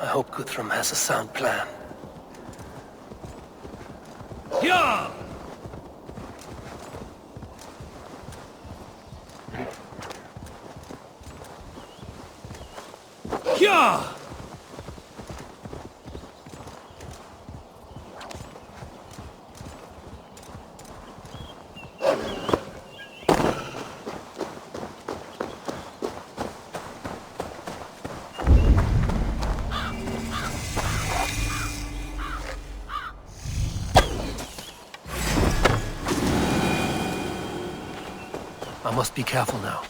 I hope Guthrum has a sound plan. Yeah! Yeah! I must be careful now.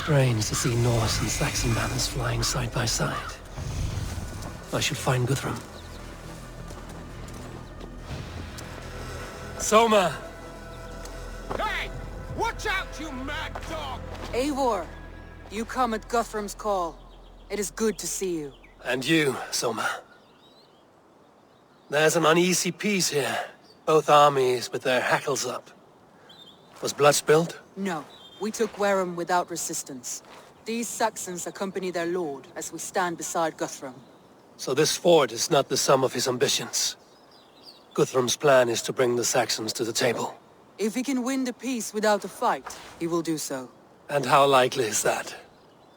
Strange to see Norse and Saxon banners flying side by side. I should find Guthrum. Soma! Hey! Watch out, you mad dog! Eivor, you come at Guthrum's call. It is good to see you. And you, Soma. There's an uneasy peace here. Both armies with their hackles up. Was blood spilled? No, we took Wareham without resistance. These Saxons accompany their lord as we stand beside Guthrum. So this fort is not the sum of his ambitions. Guthrum's plan is to bring the Saxons to the table. If he can win the peace without a fight, he will do so. And how likely is that?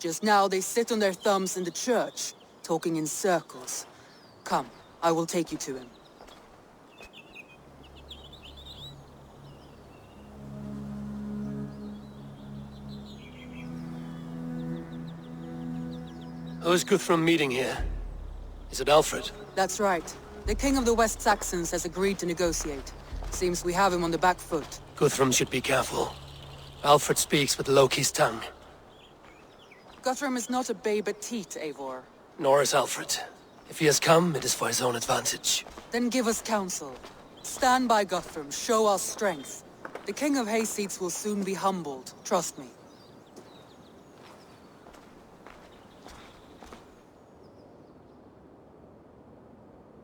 Just now they sit on their thumbs in the church, talking in circles. Come, I will take you to him. Who is Guthrum meeting here? Is it Alfred? That's right. The King of the West Saxons has agreed to negotiate. Seems we have him on the back foot. Guthrum should be careful. Alfred speaks with Loki's tongue. Guthrum is not a babe at teat, Eivor. Nor is Alfred. If he has come, it is for his own advantage. Then give us counsel. Stand by Guthrum, show our strength. The King of Hayseeds will soon be humbled, trust me.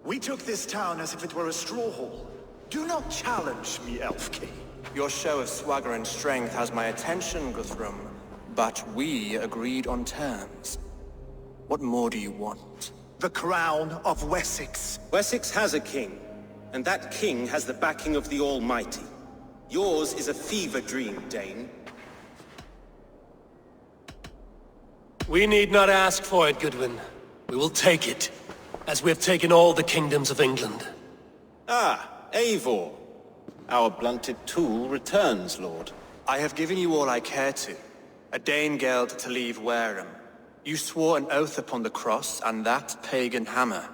We took this town as if it were a straw hall. Do not challenge me, Elf King. Your show of swagger and strength has my attention, Guthrum. But we agreed on terms. What more do you want? The crown of Wessex. Wessex has a king, and that king has the backing of the Almighty. Yours is a fever dream, Dane. We need not ask for it, Goodwin. We will take it, as we have taken all the kingdoms of England. Ah, Eivor. Our blunted tool returns, Lord. I have given you all I care to. A Danegeld to leave Wareham. You swore an oath upon the cross, and that pagan hammer.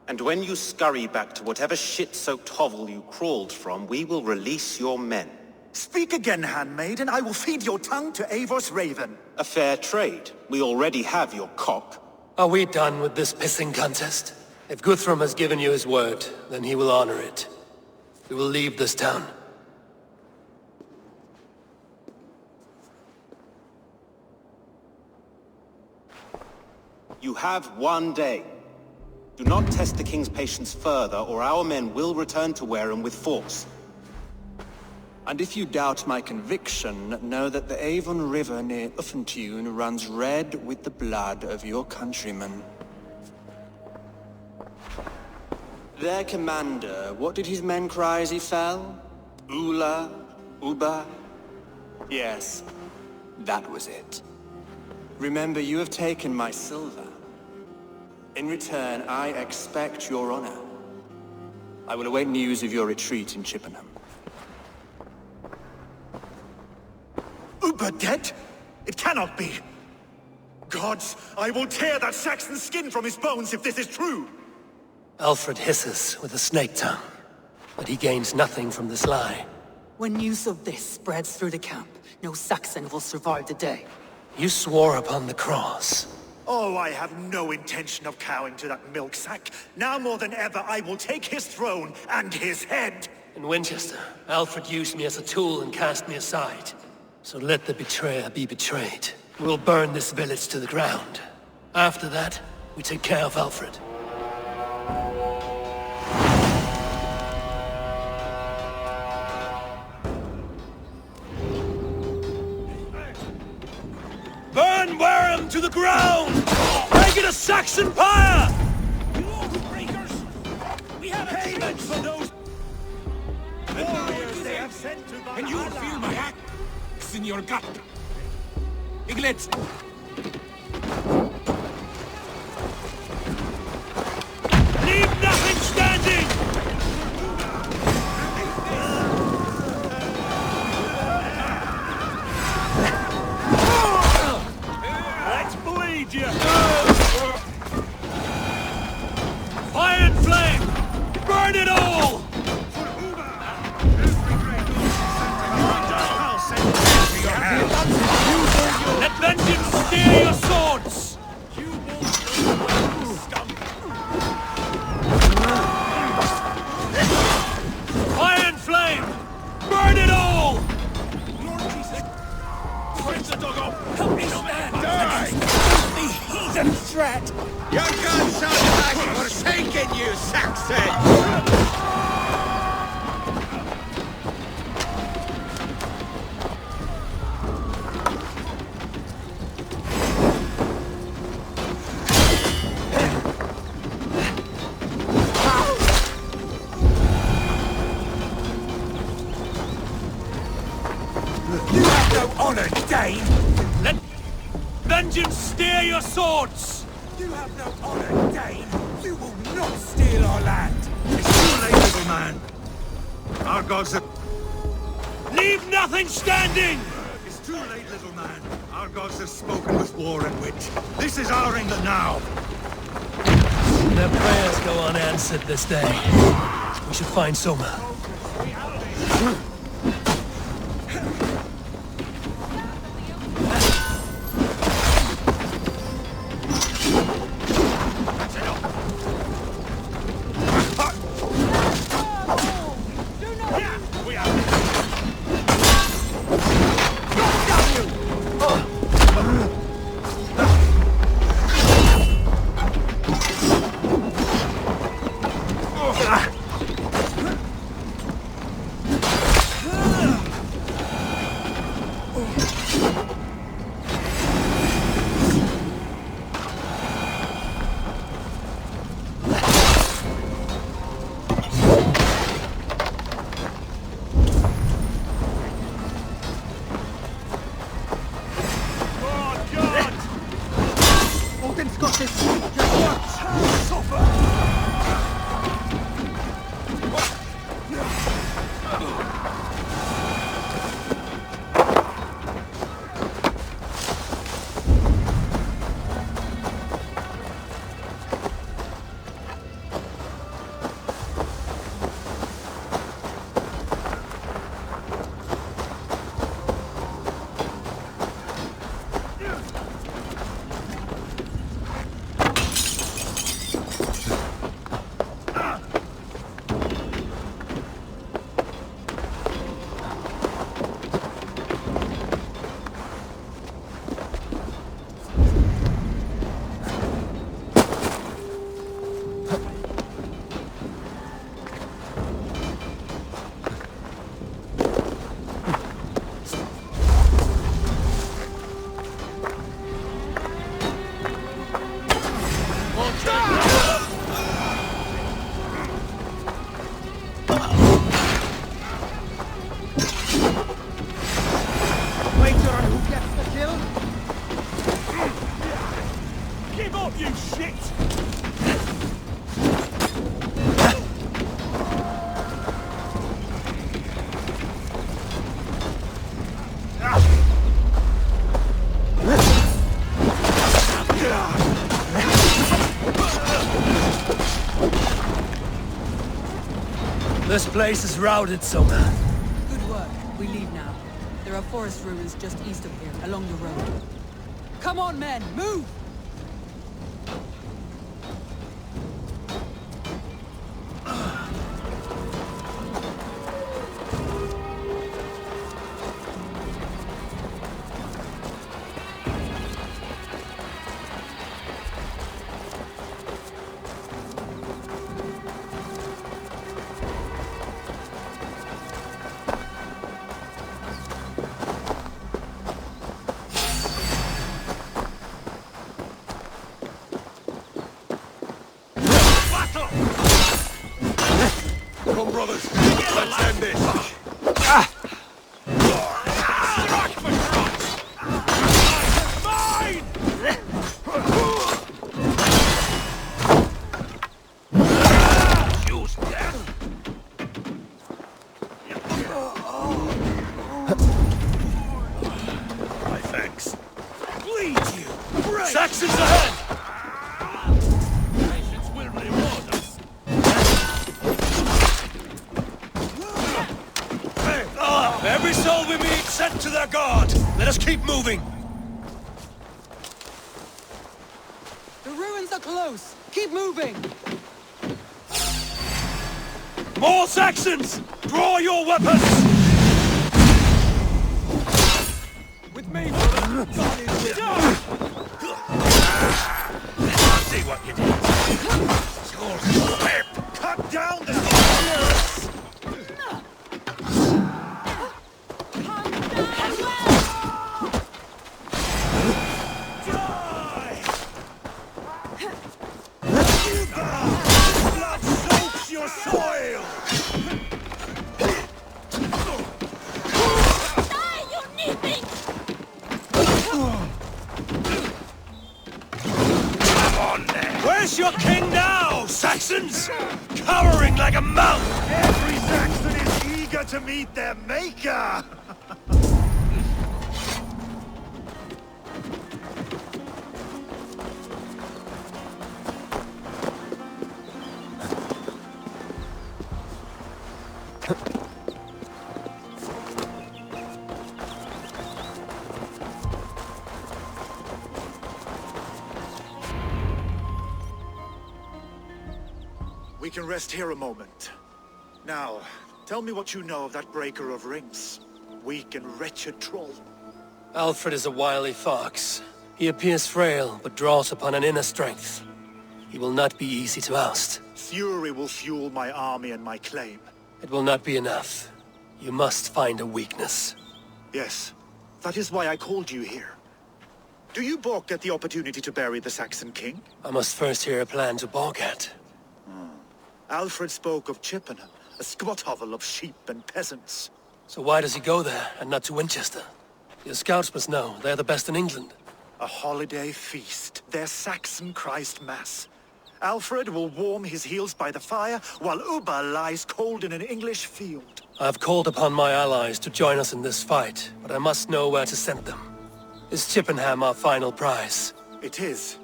And when you scurry back to whatever shit-soaked hovel you crawled from, we will release your men. Speak again, handmaid, and I will feed your tongue to Eivor's raven. A fair trade. We already have your cock. Are we done with this pissing contest? If Guthrum has given you his word, then he will honor it. We will leave this town. You have one day. Do not test the king's patience further, or our men will return to Wareham with force. And if you doubt my conviction, know that the Avon River near Uffentune runs red with the blood of your countrymen. Their commander, what did his men cry as he fell? Ula? Uba? Yes, that was it. Remember, you have taken my silver. In return, I expect your honor. I will await news of your retreat in Chippenham. Uber dead? It cannot be. Gods, I will tear that Saxon's skin from his bones if this is true. Alfred hisses with a snake tongue, but he gains nothing from this lie. When news of this spreads through the camp, no Saxon will survive the day. You swore upon the cross. Oh, I have no intention of cowing to that milk sack. Now more than ever, I will take his throne and his head. In Winchester, Alfred used me as a tool and cast me aside. So let the betrayer be betrayed. We will burn this village to the ground. After that, we take care of Alfred. Burn Wareham to the ground! Make it a Saxon pyre! You breakers! We have payment for those warriors they have sent to Valhalla. And you feel my axe in your gut. Piglet! Leave nothing standing! Let's bleed you! Fire and flame! Burn it all! Let vengeance steer your swords! Fire and flame! Burn it all! Help me stand! Die! The heathen threat! Your gun sounded like it was taking you, Saxon! You have no honor, Dane! Let vengeance steer your swords! You have no honor, Dane! You will not steal our land! It's too late, little man! Our gods are... Leave nothing standing! It's too late, little man. Our gods have spoken with war and wit. This is our England now! Their prayers go unanswered this day. We should find Soma. up, you shit! This place is routed, Soma. Good work. We leave now. There are forest ruins just east of here, along the road. Come on, men! Move! Come, brothers. Let's end this. Mine! Choose death. My thanks. Bleed you. Break. Saxons ahead! Patience will reward us. Every soul we meet sent to their god! Let us keep moving! The ruins are close! Keep moving! More Saxons! Draw your weapons! With me, brother. God is with you. See what you did. Cut down the... Blood soaks your soil! Where's your king now, Saxons? Cowering like a mouse! Every Saxon is eager to meet their maker! We can rest here a moment. Now, tell me what you know of that breaker of rings. Weak and wretched troll. Alfred is a wily fox. He appears frail, but draws upon an inner strength. He will not be easy to oust. Fury will fuel my army and my claim. It will not be enough. You must find a weakness. Yes, that is why I called you here. Do you balk at the opportunity to bury the Saxon king? I must first hear a plan to balk at. Alfred spoke of Chippenham, a squat hovel of sheep and peasants. So why does he go there, and not to Winchester? Your scouts must know. They're the best in England. A holiday feast, their Saxon Christ Mass. Alfred will warm his heels by the fire, while Ubba lies cold in an English field. I've called upon my allies to join us in this fight, but I must know where to send them. Is Chippenham our final prize? It is.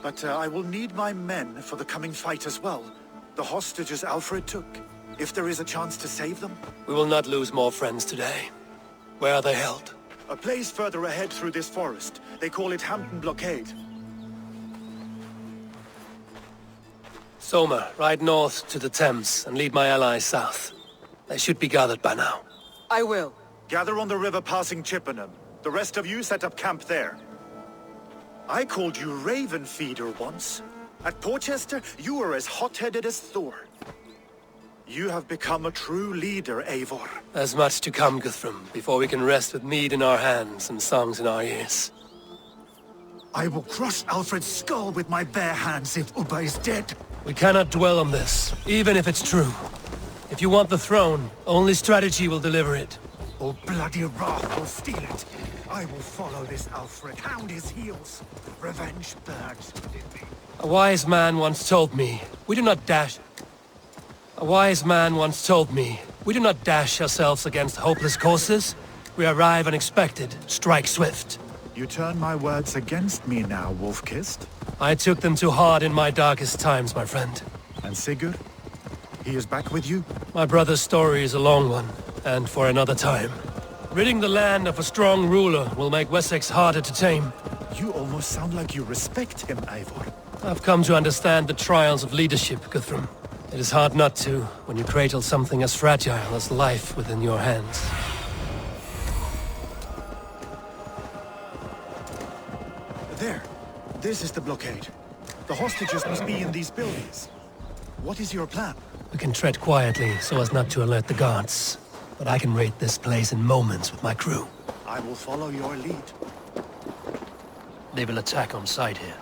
But I will need my men for the coming fight as well. The hostages Alfred took. If there is a chance to save them. We will not lose more friends today. Where are they held? A place further ahead through this forest. They call it Hampton Blockade. Soma, ride north to the Thames and lead my allies south. They should be gathered by now. I will. Gather on the river passing Chippenham. The rest of you set up camp there. I called you Raven Feeder once. At Porchester, you were as hot-headed as Thor. You have become a true leader, Eivor. There's much to come, Guthrum, before we can rest with mead in our hands and songs in our ears. I will crush Alfred's skull with my bare hands if Ubba is dead. We cannot dwell on this, even if it's true. If you want the throne, only strategy will deliver it. Or bloody wrath will steal it. I will follow this Alfred, hound his heels. Revenge burns within me. A wise man once told me, we do not dash... A wise man once told me, we do not dash ourselves against hopeless courses. We arrive unexpected, strike swift. You turn my words against me now, Wolf-Kissed. I took them too hard in my darkest times, my friend. And Sigurd? He is back with you? My brother's story is a long one, and for another time. Ridding the land of a strong ruler will make Wessex harder to tame. You almost sound like you respect him, Eivor. I've come to understand the trials of leadership, Guthrum. It is hard not to, when you cradle something as fragile as life within your hands. There. This is the blockade. The hostages must be in these buildings. What is your plan? We can tread quietly so as not to alert the guards. But I can raid this place in moments with my crew. I will follow your lead. They will attack on sight here.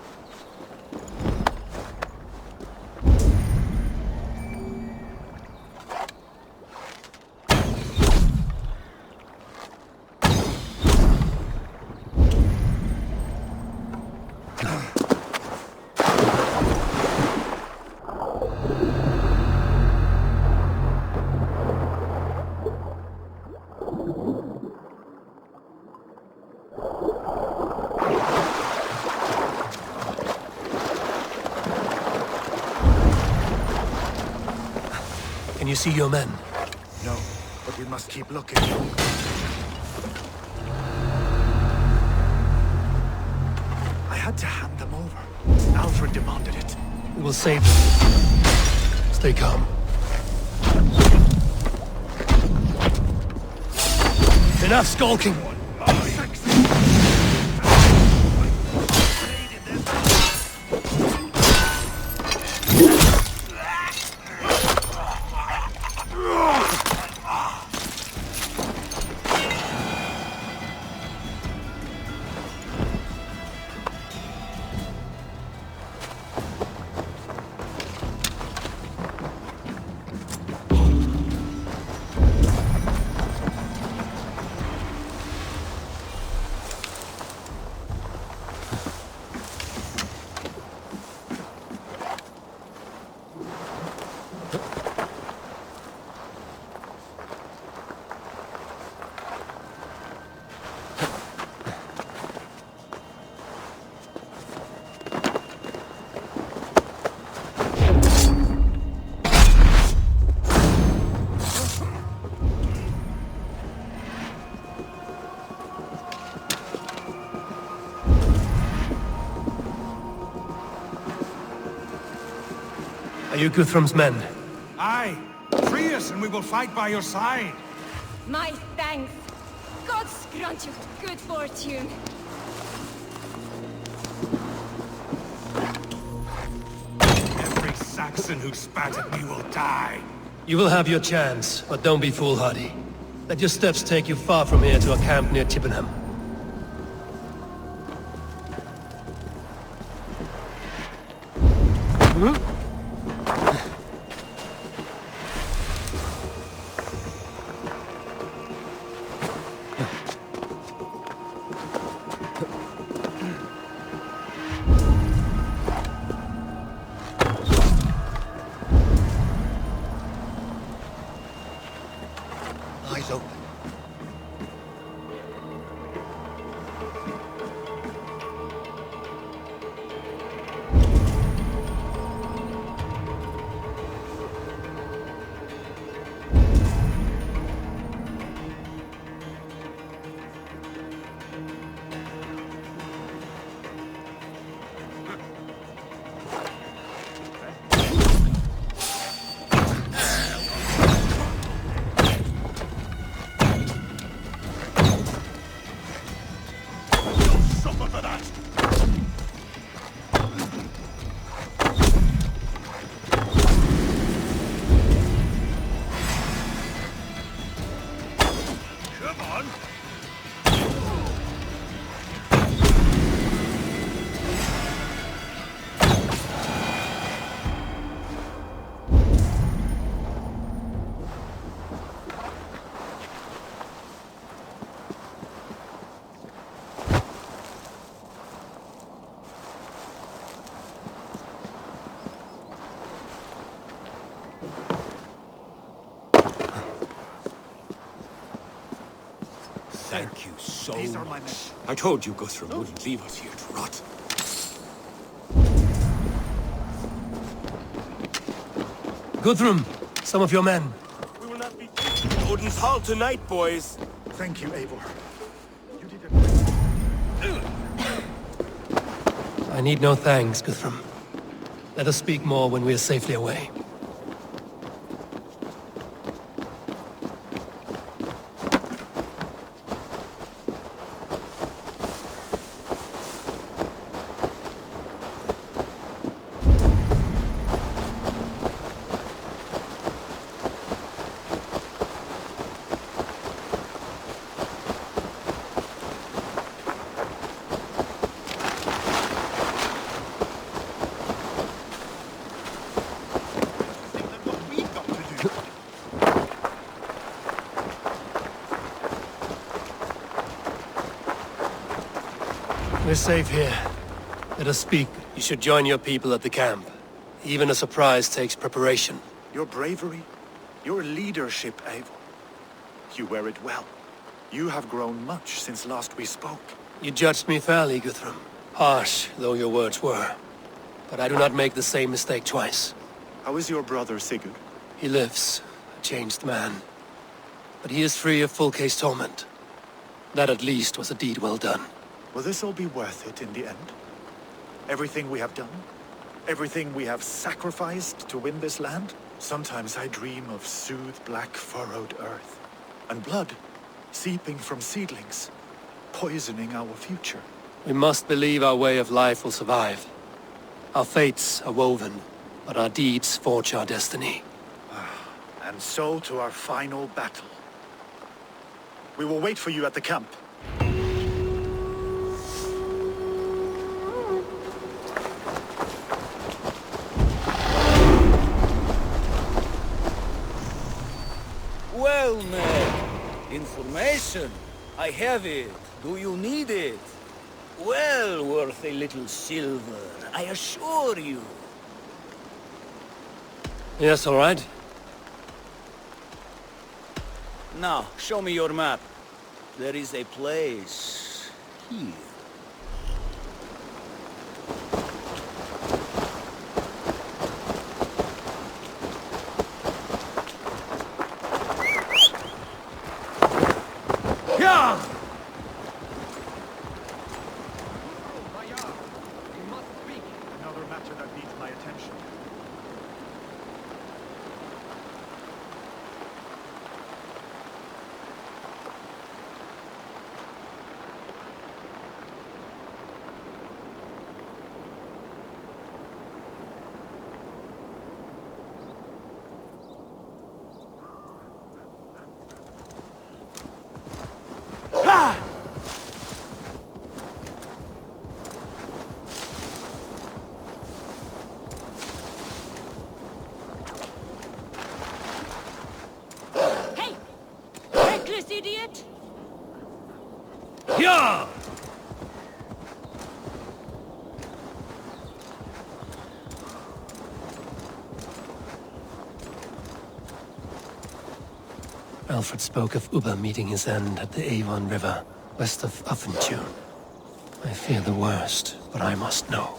Can you see your men? No, but we must keep looking. I had to hand them over. Alfred demanded it. We will save them. Stay calm. Enough skulking! Are you Guthrum's men? Aye. Free us and we will fight by your side. My thanks. God's grant you good fortune. Every Saxon who spat at me will die. You will have your chance, but don't be foolhardy. Let your steps take you far from here to a camp near Chippenham. Eyes open. Thank you so These are my much. men. I told you Guthrum wouldn't leave us here to rot. Guthrum, some of your men. We will not be... Odin's Hall tonight, boys. Thank you, Eivor. You did a... I need no thanks, Guthrum. Let us speak more when we are safely away. We're safe here. Let us speak. You should join your people at the camp. Even a surprise takes preparation. Your bravery, your leadership, Eivor. You wear it well. You have grown much since last we spoke. You judged me fairly, Guthrum. Harsh, though your words were. But I do not make the same mistake twice. How is your brother, Sigurd? He lives, a changed man. But he is free of full case torment. That at least was a deed well done. Will this all be worth it in the end? Everything we have done? Everything we have sacrificed to win this land? Sometimes I dream of soothed black furrowed earth. And blood seeping from seedlings, poisoning our future. We must believe our way of life will survive. Our fates are woven, but our deeds forge our destiny. And so to our final battle. We will wait for you at the camp. Well, man. Information. I have it. Do you need it? Well worth a little silver, I assure you. Yes, all right. Now, show me your map. There is a place here. Another matter that needs my attention. Hey! Reckless idiot! Yeah! Alfred spoke of Ubba meeting his end at the Avon River, west of Uffentune. I fear the worst, but I must know.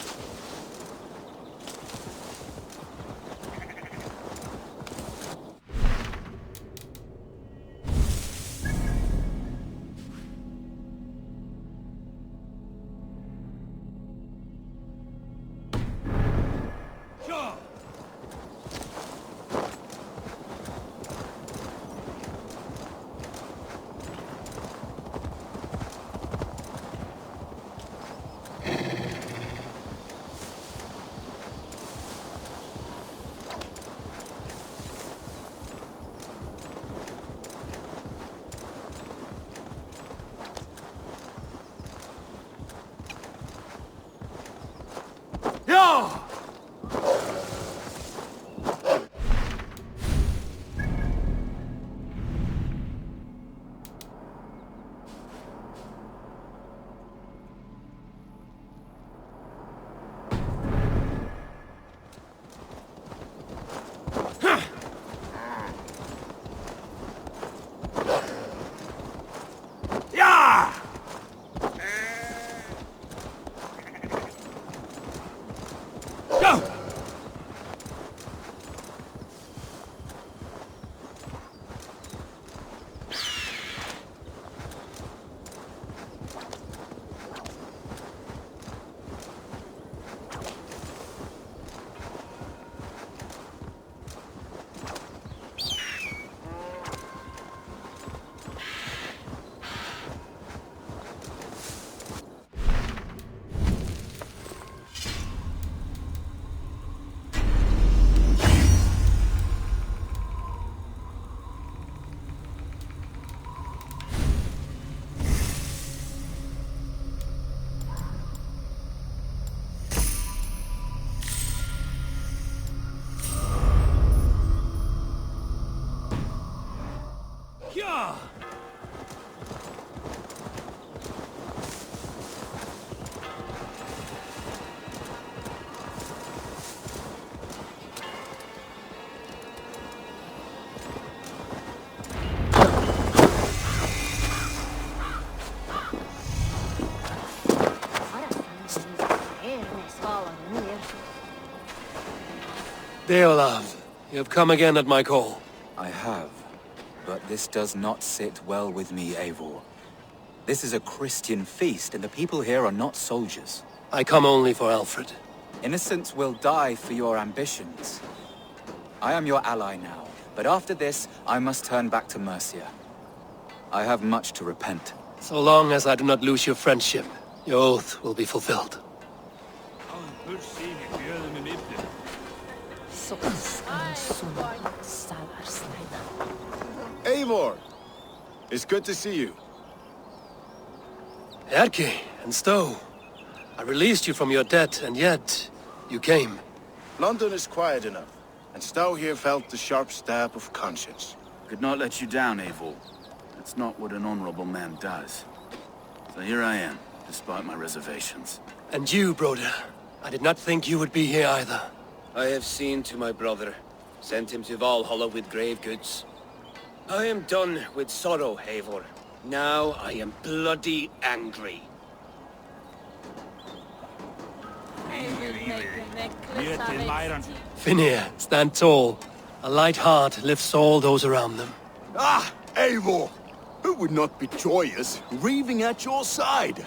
Deolav, you have come again at my call. I have, but this does not sit well with me, Eivor. This is a Christian feast, and the people here are not soldiers. I come only for Alfred. Innocents will die for your ambitions. I am your ally now, but after this, I must turn back to Mercia. I have much to repent. So long as I do not lose your friendship, your oath will be fulfilled. Eivor! It's good to see you. Erke and Stowe, I released you from your debt, and yet you came. London is quiet enough, and Stowe here felt the sharp stab of conscience. Could not let you down, Eivor. That's not what an honorable man does. So here I am, despite my reservations. And you, Broder, I did not think you would be here either. I have seen to my brother, sent him to Valhalla with grave goods. I am done with sorrow, Eivor. Now I am bloody angry. Finir, stand tall. A light heart lifts all those around them. Ah, Eivor! Who would not be joyous, grieving at your side?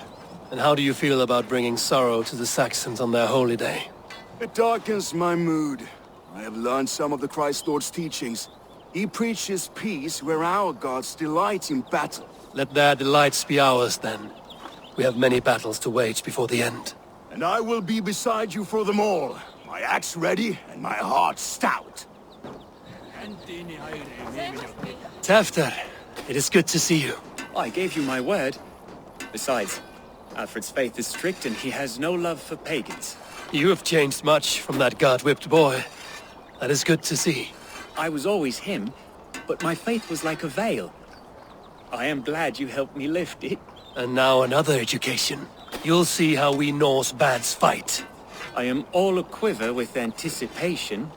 And how do you feel about bringing sorrow to the Saxons on their holy day? It darkens my mood. I have learned some of the Christ Lord's teachings. He preaches peace where our gods delight in battle. Let their delights be ours, then. We have many battles to wage before the end. And I will be beside you for them all. My axe ready and my heart stout. Tafter, it is good to see you. I gave you my word. Besides, Alfred's faith is strict and he has no love for pagans. You have changed much from that God-whipped boy. That is good to see. I was always him, but my faith was like a veil. I am glad you helped me lift it. And now another education. You'll see how we Norse bads fight. I am all a-quiver with anticipation.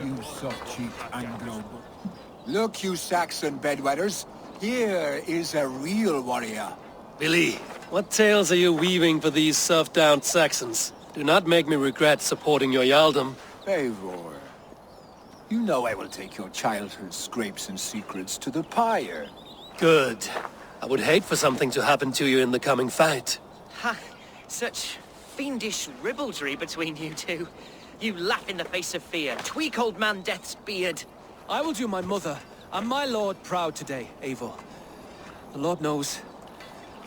You soft-cheeked Anglo. Look, you Saxon bedwetters. Here is a real warrior. Billy, what tales are you weaving for these soft-down Saxons? Do not make me regret supporting your Jarldom. Eivor, you know I will take your childhood scrapes and secrets to the pyre. Good. I would hate for something to happen to you in the coming fight. Ha! Such fiendish ribaldry between you two. You laugh in the face of fear, tweak old man Death's beard. I will do my mother and my lord proud today, Eivor. The Lord knows,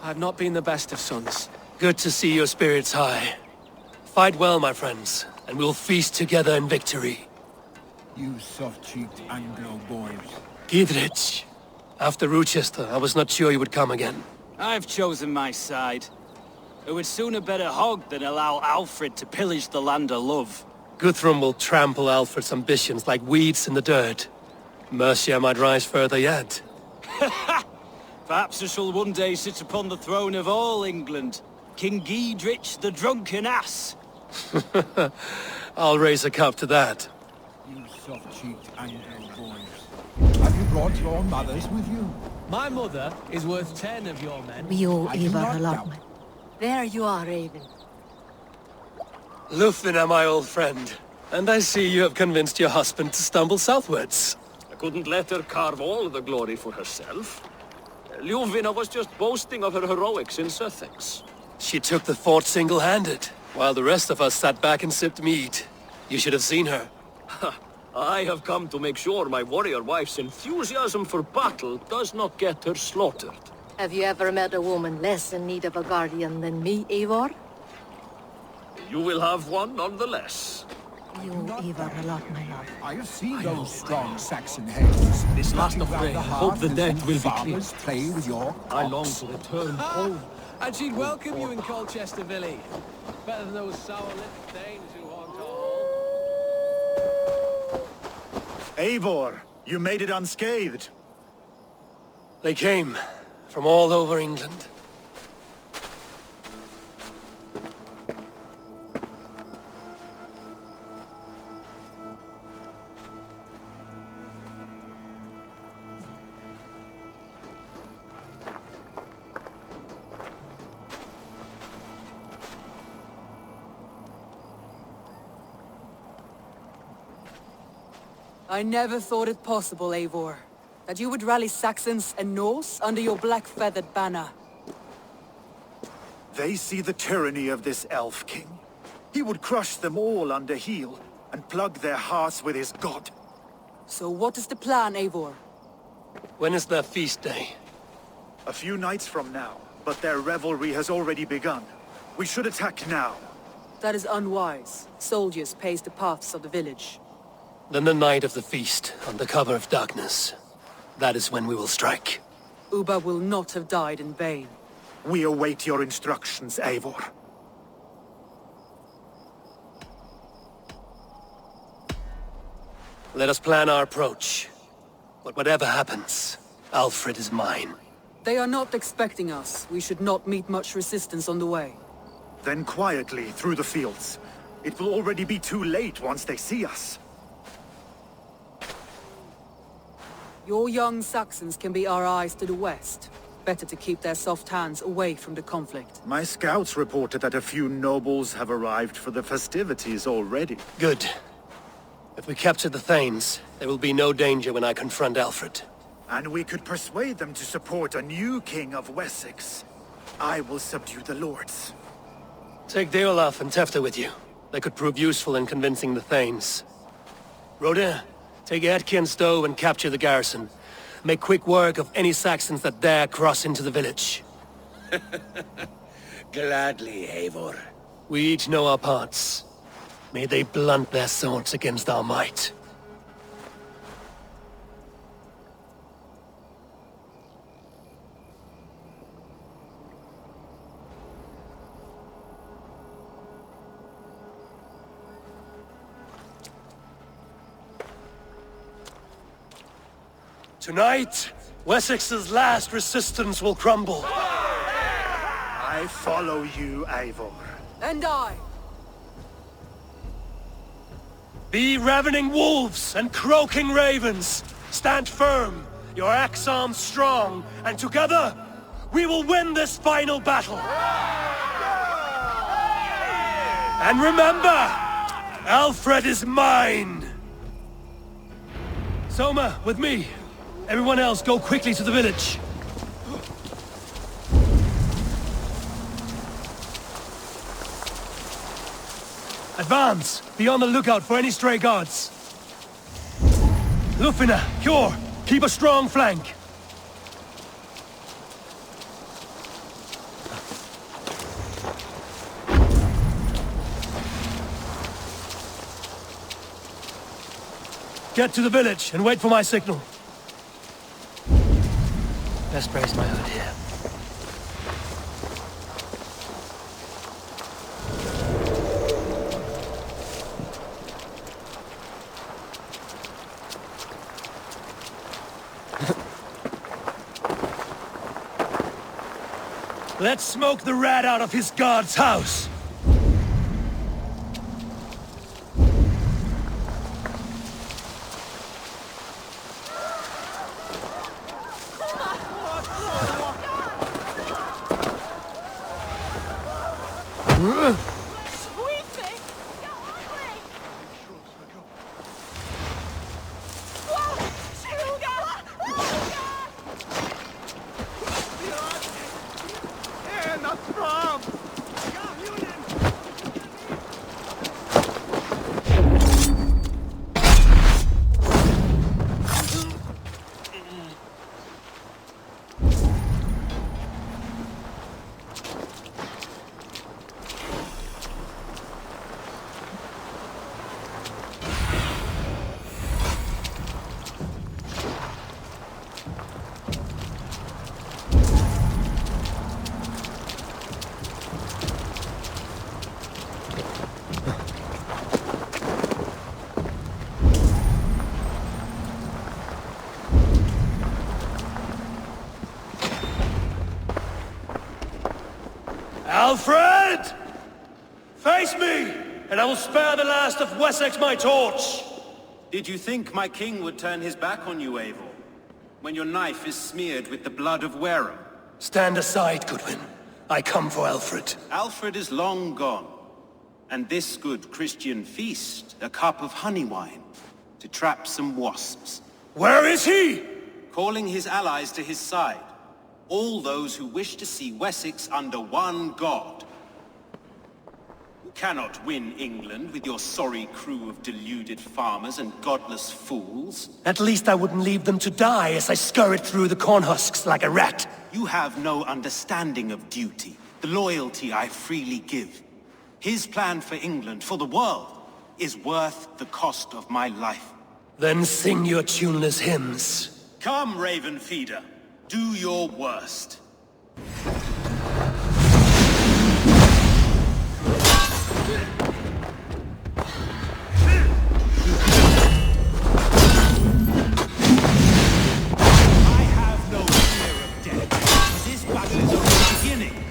I have not been the best of sons. Good to see your spirits high. Fight well, my friends, and we'll feast together in victory. You soft-cheeked Anglo boys. Gidrich, after Rochester, I was not sure you would come again. I've chosen my side. I would sooner bet a hog than allow Alfred to pillage the land of love. Guthrum will trample Alfred's ambitions like weeds in the dirt. Mercia might rise further yet. Perhaps I shall one day sit upon the throne of all England. King Giedrich the drunken ass. I'll raise a cup to that. You soft-cheeked Anglo boys. Have you brought your mothers with you? My mother is worth 10 of your men. We owe I do Ivar not a lot. doubt. There you are, Raven. Lufvina, my old friend. And I see you have convinced your husband to stumble southwards. I couldn't let her carve all the glory for herself. Ljuvina was just boasting of her heroics in Sussex. She took the fort single-handed, while the rest of us sat back and sipped mead. You should have seen her. I have come to make sure my warrior wife's enthusiasm for battle does not get her slaughtered. Have you ever met a woman less in need of a guardian than me, Eivor? You will have one nonetheless. You owe Ivar a lot, my love. I have seen those strong Saxon heads. This last Looking affray, round the hope hearth the as dead old will be farmers clear. play with your I long ox. to return home. And she'd welcome you in Colchester, Billy. Better than those sour-lipped Danes who haunt our hall. Eivor, you made it unscathed. They came from all over England. I never thought it possible, Eivor. That you would rally Saxons and Norse under your black-feathered banner. They see the tyranny of this elf king. He would crush them all under heel and plug their hearts with his god. So what is the plan, Eivor? When is their feast day? A few nights from now, but their revelry has already begun. We should attack now. That is unwise. Soldiers pace the paths of the village. Then the night of the feast, under cover of darkness. That is when we will strike. Ubba will not have died in vain. We await your instructions, Eivor. Let us plan our approach. But whatever happens, Alfred is mine. They are not expecting us. We should not meet much resistance on the way. Then quietly through the fields. It will already be too late once they see us. Your young Saxons can be our eyes to the west. Better to keep their soft hands away from the conflict. My scouts reported that a few nobles have arrived for the festivities already. Good. If we capture the Thanes, there will be no danger when I confront Alfred. And we could persuade them to support a new king of Wessex. I will subdue the lords. Take Deolaf and Tefta with you. They could prove useful in convincing the Thanes. Rodin, take Edki and Stowe and capture the garrison. Make quick work of any Saxons that dare cross into the village. Gladly, Eivor. We each know our parts. May they blunt their swords against our might. Tonight, Wessex's last resistance will crumble. I follow you, Eivor. And I. Be ravening wolves and croaking ravens. Stand firm, your axe arms strong, and together, we will win this final battle. And remember, Alfred is mine. Soma, with me. Everyone else, go quickly to the village. Advance! Be on the lookout for any stray guards. Lufina, Hjor, keep a strong flank. Get to the village and wait for my signal. Best brace my hood here. Let's smoke the rat out of his guard's house! Alfred! Face me, and I will spare the last of Wessex my torch! Did you think my king would turn his back on you, Eivor? When your knife is smeared with the blood of Wareham? Stand aside, Goodwin. I come for Alfred. Alfred is long gone. And this good Christian feast, a cup of honey wine, to trap some wasps. Where is he? Calling his allies to his side. All those who wish to see Wessex under one god. You cannot win England with your sorry crew of deluded farmers and godless fools. At least I wouldn't leave them to die as I scurried through the corn husks like a rat. You have no understanding of duty, the loyalty I freely give. His plan for England, for the world, is worth the cost of my life. Then sing your tuneless hymns. Come, Raven Feeder. Do your worst.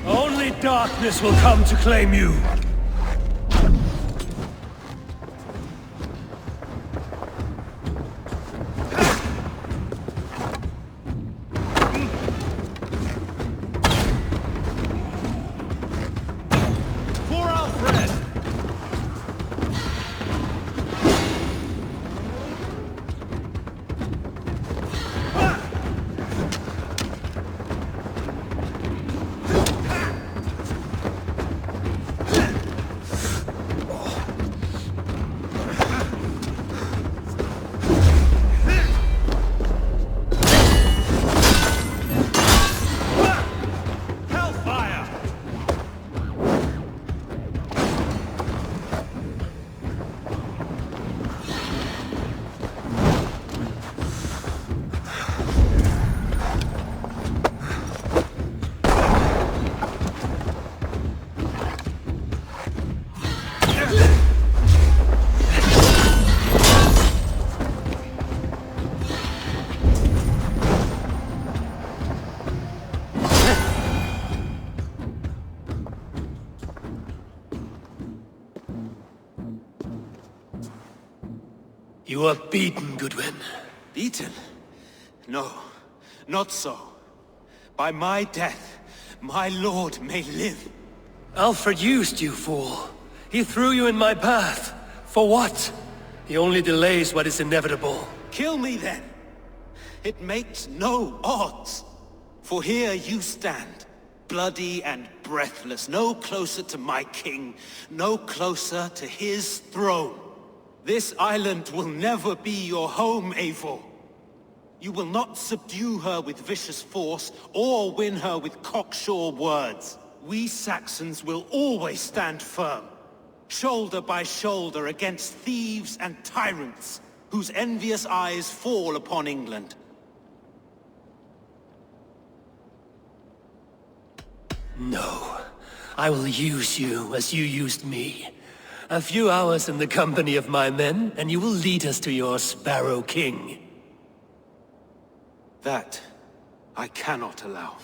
Only darkness will come to claim you. You are beaten, Goodwin. Beaten? No, not so. By my death, my lord may live. Alfred used you, fool. He threw you in my path. For what? He only delays what is inevitable. Kill me then. It makes no odds. For here you stand, bloody and breathless, no closer to my king, no closer to his throne. This island will never be your home, Eivor. You will not subdue her with vicious force, or win her with cocksure words. We Saxons will always stand firm, shoulder by shoulder against thieves and tyrants, whose envious eyes fall upon England. No. I will use you as you used me. A few hours in the company of my men, and you will lead us to your Sparrow King. That I cannot allow.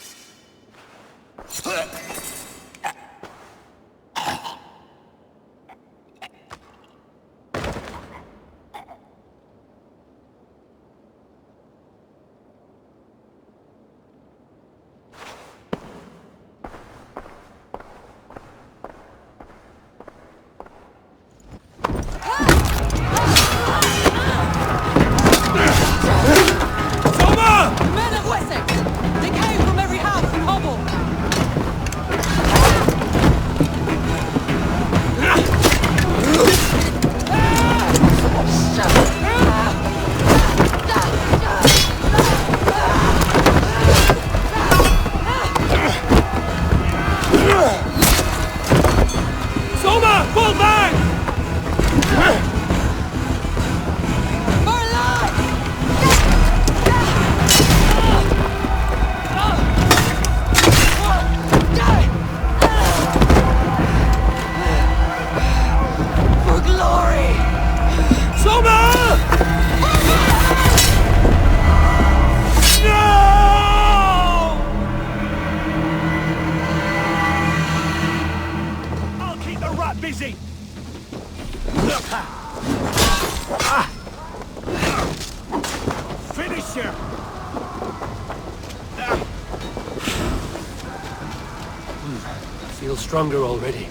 Feel stronger already.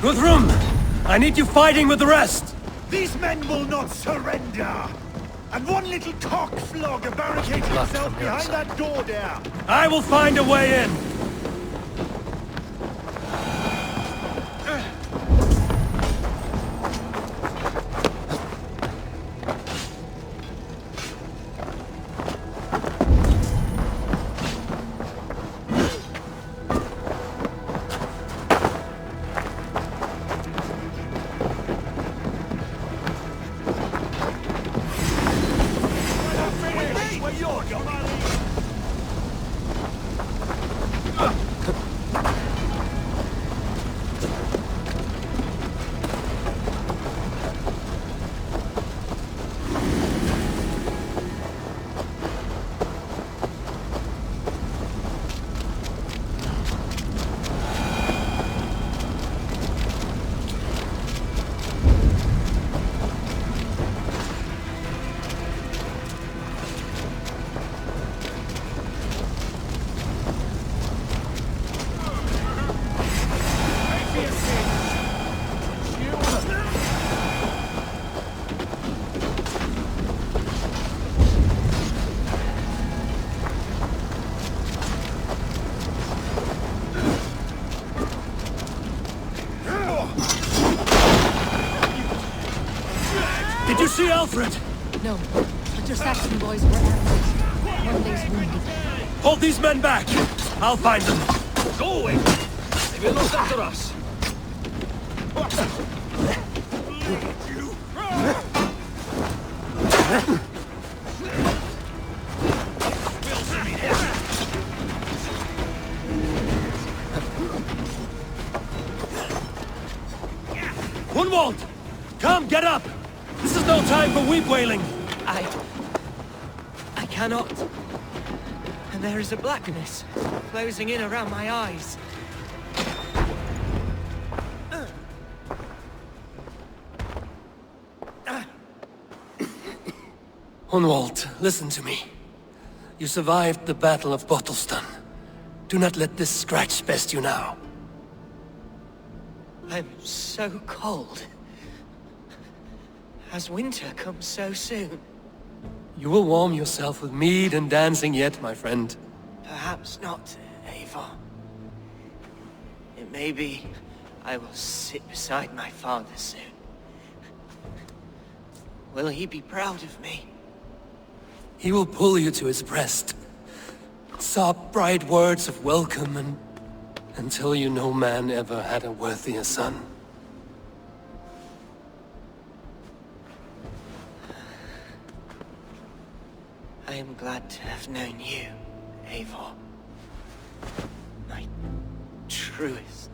Guthrum! I need you fighting with the rest! These men will not surrender! And one little cockflogger barricaded himself behind that door there! I will find a way in! Did you see Alfred? No, but your Saxon boys were ambushed. One day's wounded. Hold these men back! I'll find them! Go away! They will not after us! Gunwald! Come, get up! This is no time for weep-wailing! I cannot. And there is a blackness closing in around my eyes. Gunwald, listen to me. You survived the Battle of Bottleston. Do not let this scratch best you now. I'm so cold. Has winter come so soon? You will warm yourself with mead and dancing yet, my friend. Perhaps not, Eivor. It may be I will sit beside my father soon. Will he be proud of me? He will pull you to his breast. Sob bright words of welcome and until you no man ever had a worthier son. I am glad to have known you, Eivor. My truest.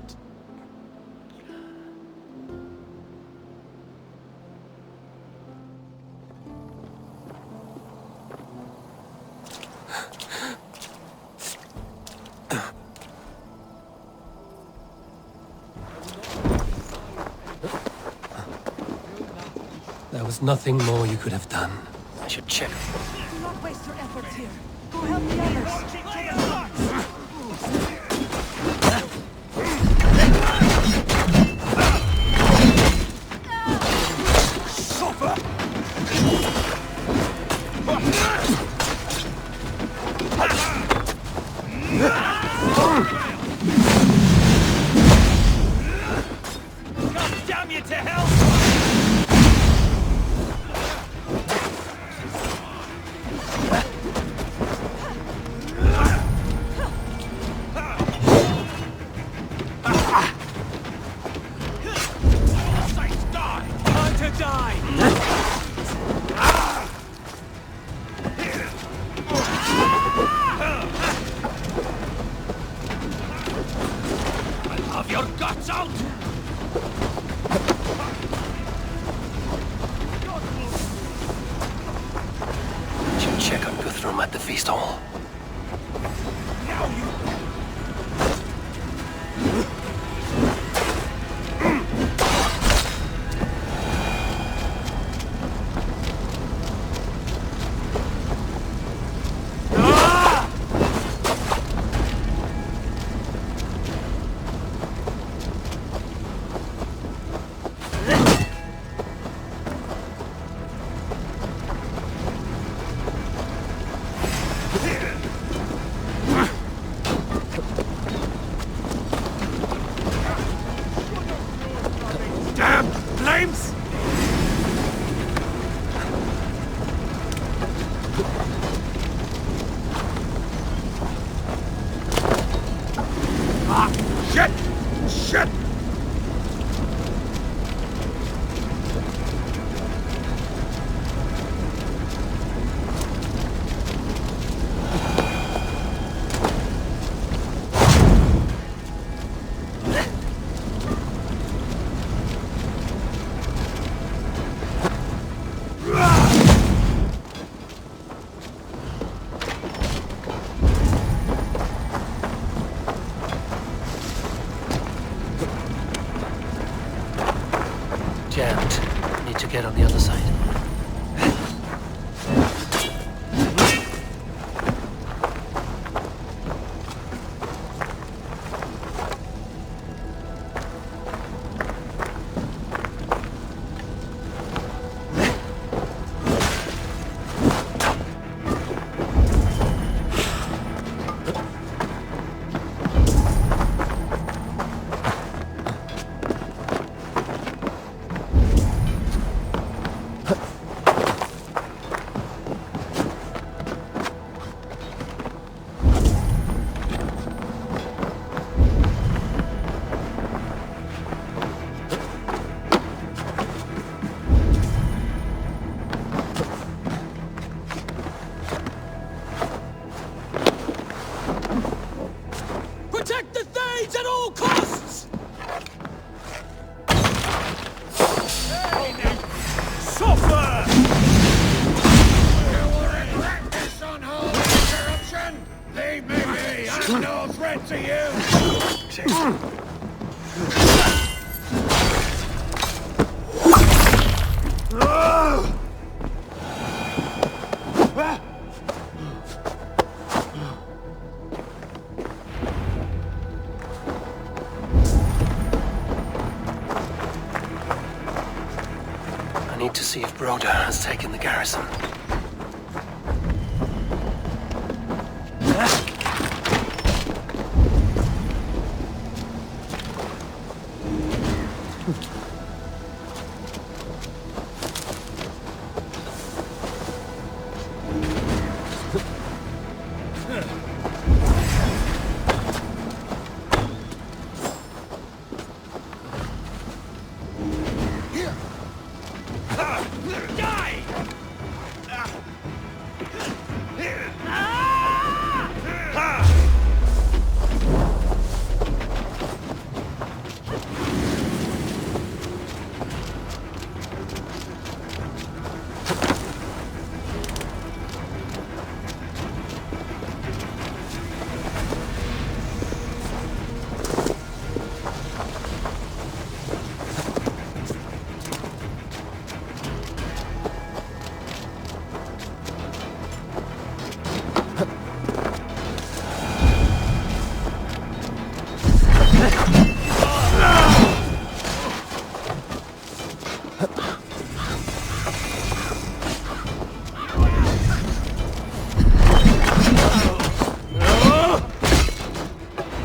There was nothing more you could have done. I should check. Do not waste your efforts here. Go help the others. God damn you to hell! Check on Guthrum at the feast hall. Shit! Shit! Jammed. Need to get on the other side. Protect the Thades at all costs! Suffer! You will regret this unholy interruption! Leave me be! I'm no threat to you! I need to see if Broder has taken the garrison.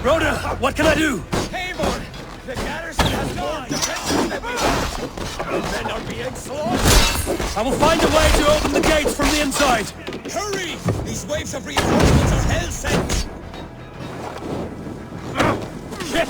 Broder, what can I do? Haymon! The garrison has more defenses than we have! Our men are being slaughtered! I will find a way to open the gates from the inside. Hurry! These waves of reinforcements are hell-sent! Shit!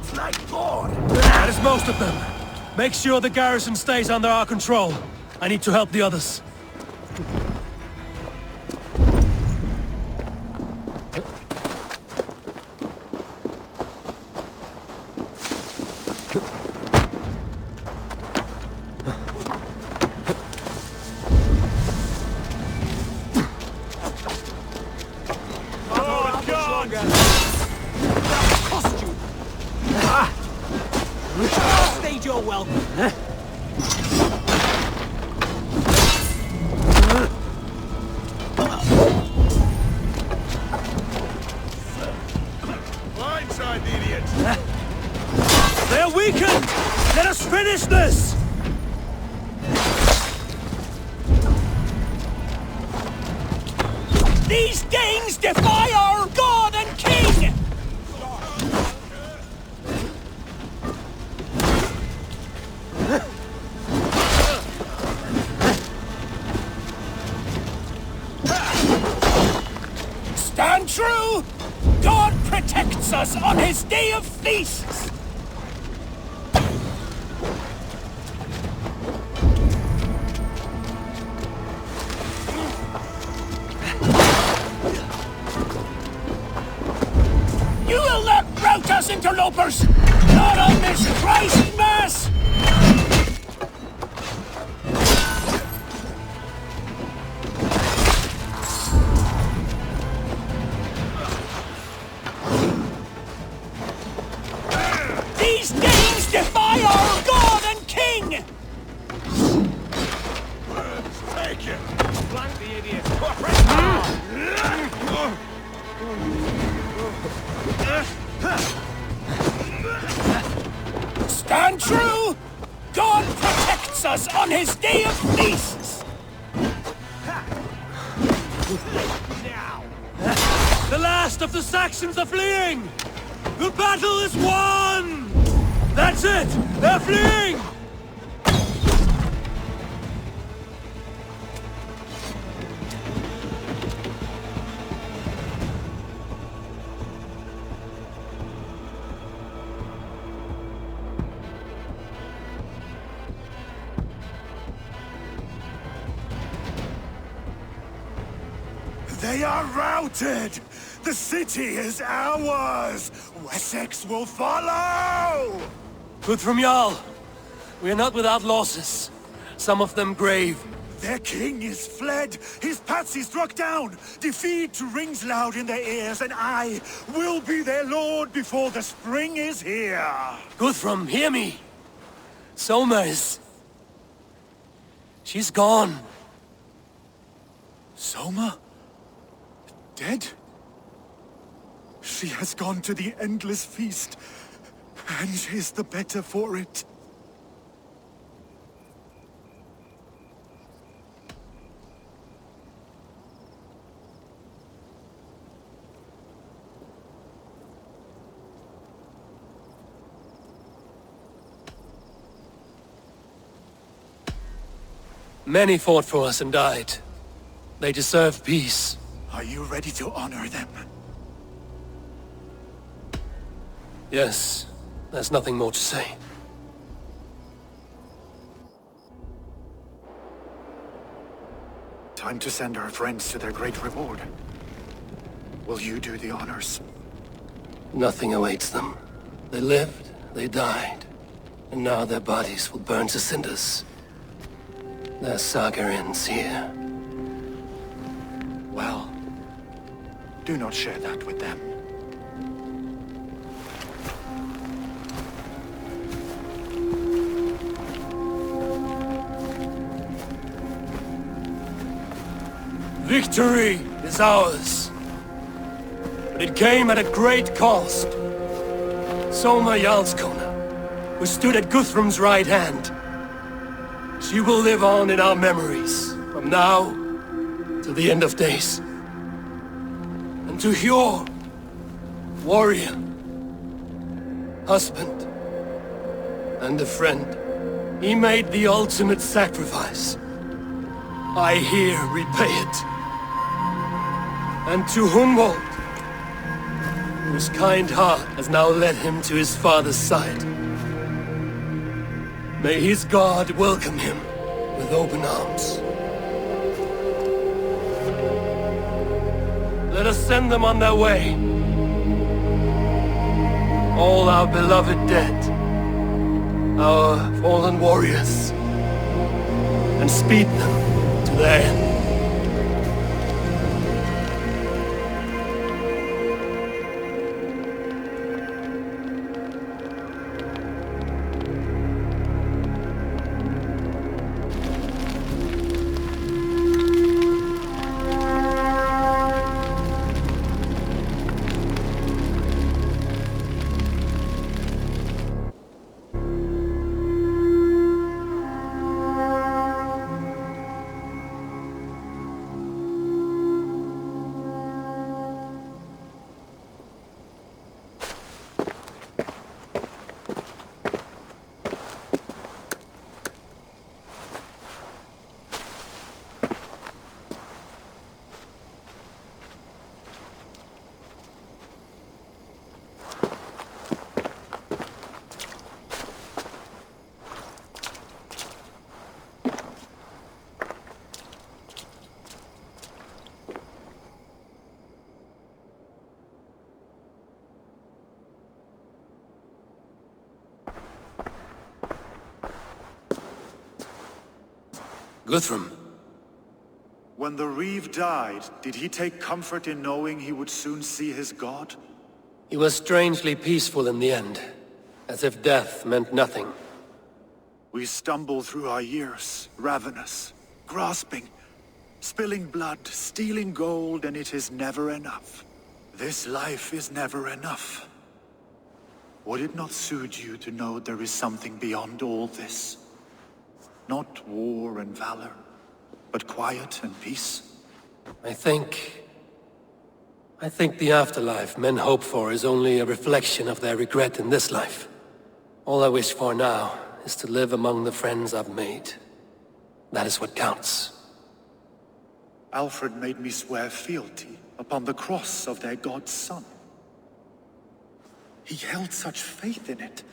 fight like Thor! That is most of them. Make sure the garrison stays under our control. I need to help the others. Stayed your welcome. Blindside the idiots! They're weakened! Let us finish this! These Danes defy our god and king! Stand true! God protects us on his day of feasts! You will not rout us, interlopers! Not on this Christ Mass! These Danes defy our god and king! Take it! Flank the idiot! Stand true! God protects us on his day of feasts! The last of the Saxons are fleeing! The battle is won! That's it! They're fleeing! They are routed! The city is ours! Wessex will follow! Good from Jarl. We are not without losses. Some of them grave. Their king is fled! His patsy struck down! Defeat rings loud in their ears, and I will be their lord before the spring is here! Guthrum, hear me! Soma is... she's gone. Soma? Dead? She has gone to the endless feast, and is the better for it. Many fought for us and died. They deserve peace. Are you ready to honor them? Yes, there's nothing more to say. Time to send our friends to their great reward. Will you do the honors? Nothing awaits them. They lived, they died, and now their bodies will burn to cinders. Their saga ends here. Well, do not share that with them. Victory is ours. But it came at a great cost. Soma Jarlskona, who stood at Guthrum's right hand. She will live on in our memories, from now to the end of days. And to Hjor, warrior, husband, and a friend, he made the ultimate sacrifice. I here repay it. And to Hunwald, whose kind heart has now led him to his father's side. May his God welcome him with open arms. Let us send them on their way. All our beloved dead, our fallen warriors, and speed them to their end. Guthrum. When the Reeve died, did he take comfort in knowing he would soon see his god? He was strangely peaceful in the end, as if death meant nothing. We stumble through our years, ravenous, grasping, spilling blood, stealing gold, and it is never enough. This life is never enough. Would it not suit you to know there is something beyond all this? Not war and valor, but quiet and peace? I think the afterlife men hope for is only a reflection of their regret in this life. All I wish for now is to live among the friends I've made. That is what counts. Alfred made me swear fealty upon the cross of their god's son. He held such faith in it,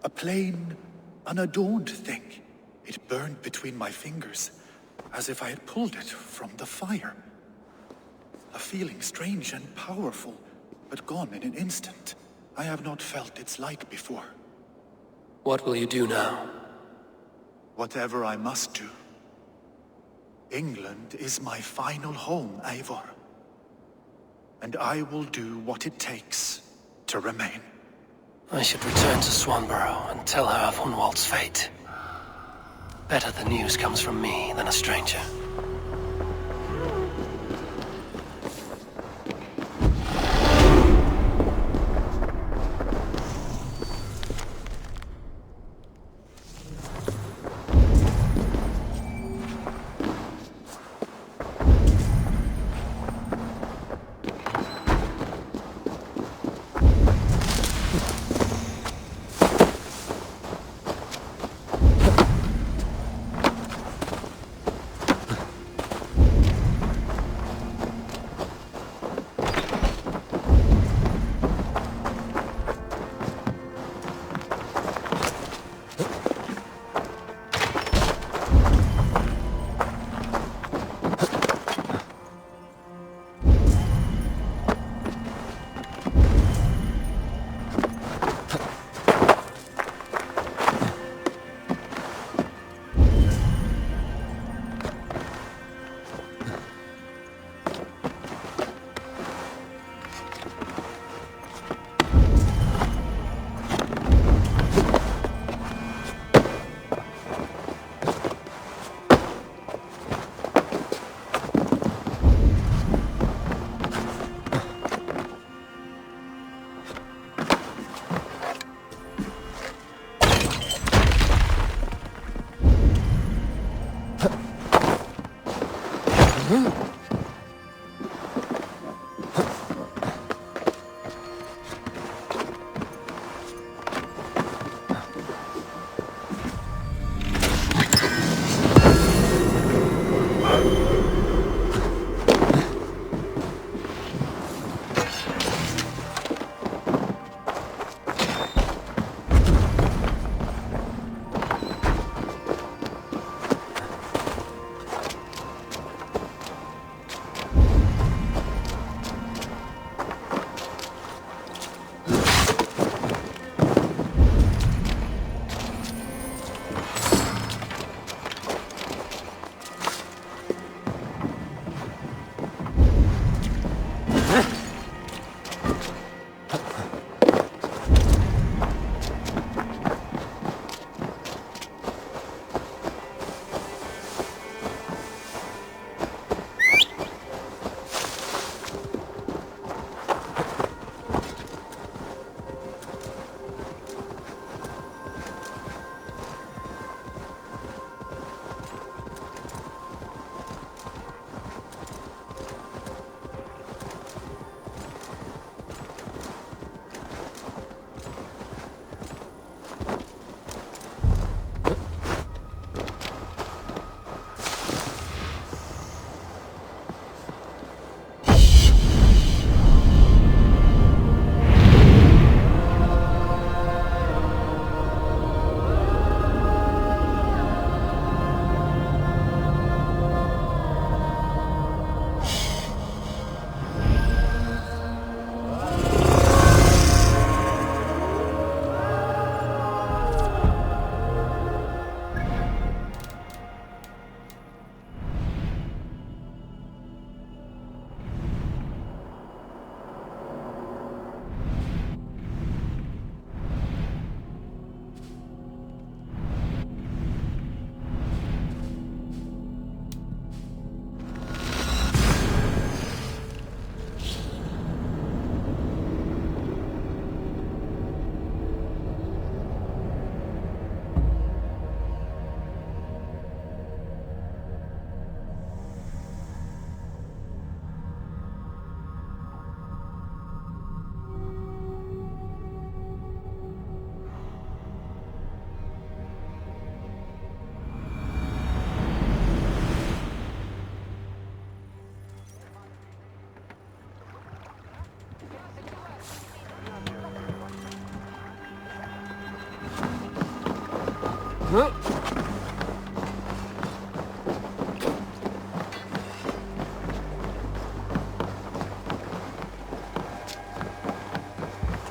a plain, unadorned thing. It burned between my fingers, as if I had pulled it from the fire. A feeling strange and powerful, but gone in an instant. I have not felt its like before. What will you do now? Whatever I must do. England is my final home, Eivor. And I will do what it takes to remain. I should return to Swanborough and tell her of Hunwald's fate. Better the news comes from me than a stranger.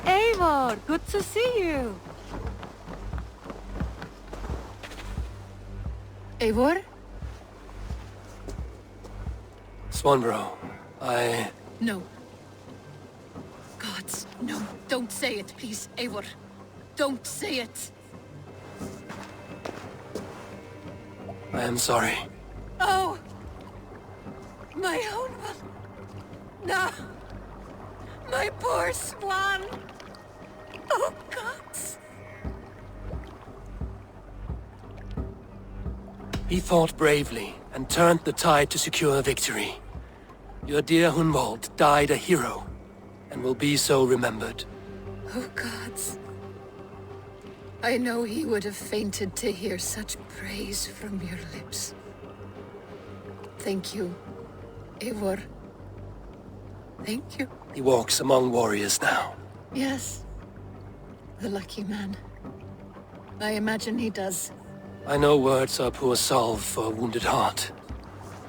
Eivor, good to see you. Eivor? Swanborough, No. Gods, no. Don't say it, please, Eivor. Don't say it. I am sorry. Oh! My own one. No! My poor swan! Oh, gods! He fought bravely and turned the tide to secure victory. Your dear Hunwald died a hero, and will be so remembered. Oh, gods. I know he would have fainted to hear such praise from your lips. Thank you, Eivor. Thank you. He walks among warriors now. Yes. The lucky man. I imagine he does. I know words are poor salve for a wounded heart.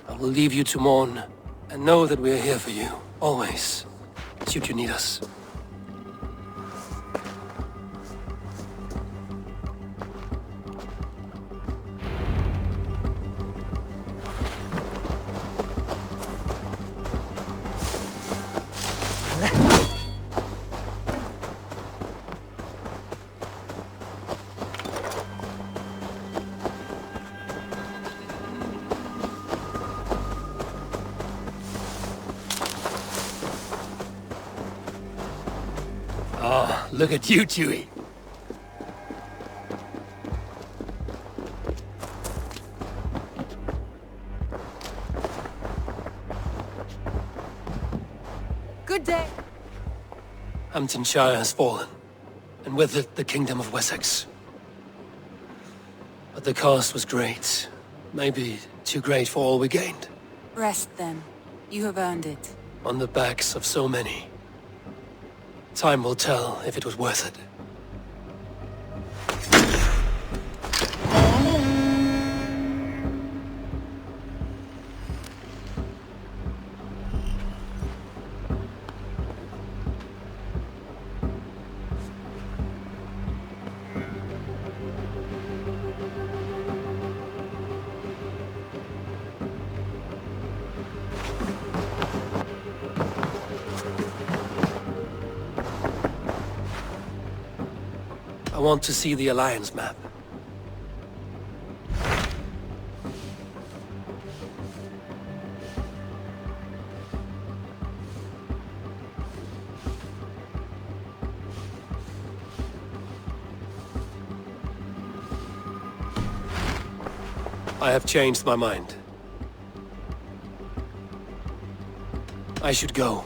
I will leave you to mourn, and know that we are here for you, always, should you need us. Oh, look at you, Chewie. Good day. Hamtunscire has fallen, and with it the Kingdom of Wessex. But the cost was great. Maybe too great for all we gained. Rest then. You have earned it. On the backs of so many. Time will tell if it was worth it. I want to see the Alliance map. I have changed my mind. I should go.